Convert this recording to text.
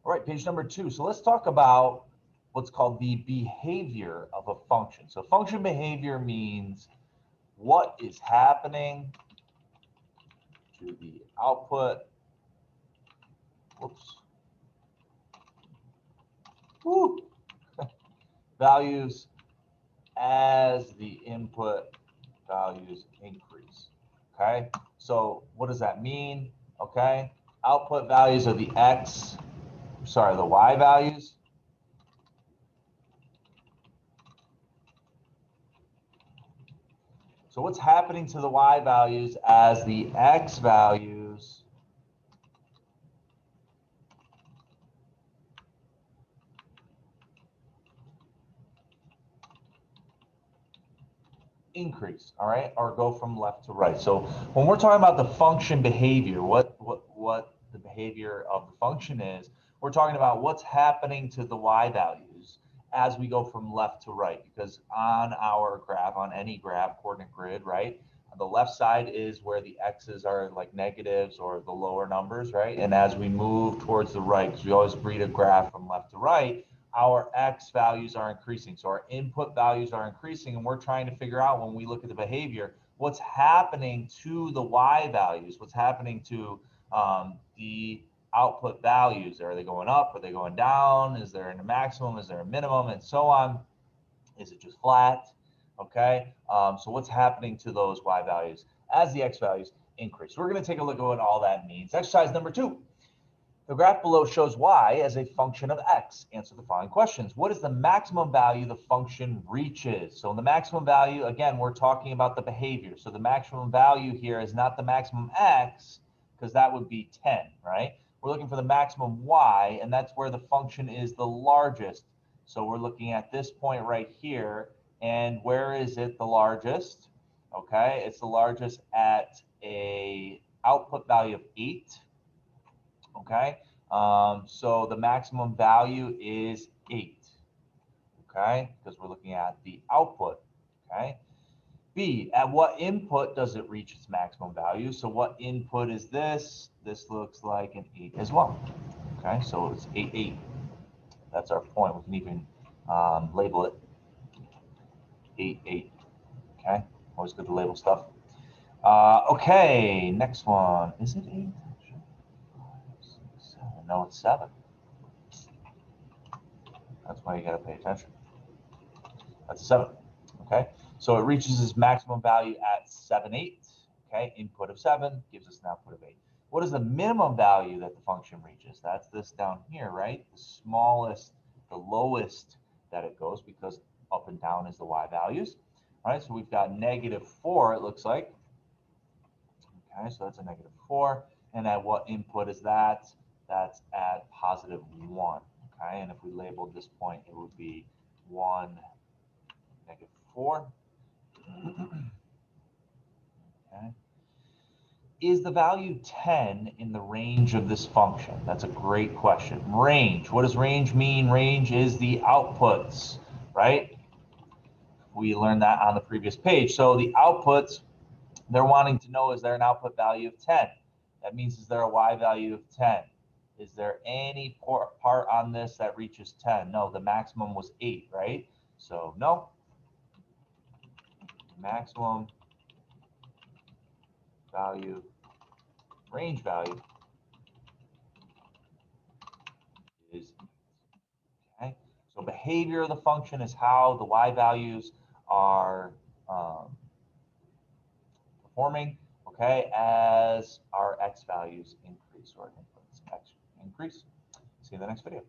All right, page number 2. So let's talk about what's called the behavior of a function. So function behavior means what is happening to the output. Whoops. Woo. Values as the input values increase. Okay, so what does that mean? Okay, output values are the the y values. So what's happening to the y values as the x values increase, all right, or go from left to right. So when we're talking about the function behavior, what the behavior of the function is, we're talking about what's happening to the y values as we go from left to right. Because on our graph, on any graph coordinate grid, right, on the left side is where the x's are like negatives or the lower numbers, right? And as we move towards the right, because we always read a graph from left to right, our x values are increasing. So our input values are increasing, and we're trying to figure out, when we look at the behavior, what's happening to the y values, what's happening to the output values. Are they going up? Are they going down? Is there a maximum? Is there a minimum? And so on. Is it just flat? Okay, so what's happening to those y values as the x values increase? We're going to take a look at what all that means. Exercise number 2. The graph below shows y as a function of x. Answer the following questions. What is the maximum value the function reaches? So in the maximum value, again, we're talking about the behavior. So the maximum value here is not the maximum x, because that would be 10, right? We're looking for the maximum y, and that's where the function is the largest. So we're looking at this point right here, and where is it the largest? Okay, it's the largest at a output value of 8. Okay, so the maximum value is 8. Okay, because we're looking at the output. Okay, B, at what input does it reach its maximum value? So what input is this? This looks like an 8 as well. Okay, so it's 8, 8. That's our point. We can even label it 8, 8. Okay, always good to label stuff. Okay, next one. Is it 8? No, it's 7. That's why you got to pay attention. That's 7. Okay, so it reaches its maximum value at 7, 8. Okay, input of 7 gives us an output of 8. What is the minimum value that the function reaches? That's this down here, right? The smallest, the lowest that it goes, because up and down is the y values. All right, so we've got -4, it looks like. Okay, so that's a -4. And at what input is that? That's at +1. Okay, and if we labeled this point, it would be 1, -4. Okay. Is the value 10 in the range of this function? That's a great question. Range. What does range mean? Range is the outputs, right? We learned that on the previous page. So the outputs, they're wanting to know, is there an output value of 10? That means, is there a y value of 10? Is there any part on this that reaches 10? No, the maximum was 8, right? So no. Maximum value, range value is 8. Okay. So behavior of the function is how the y values are performing, okay, as our x values increase, or inputs increase. See you in the next video.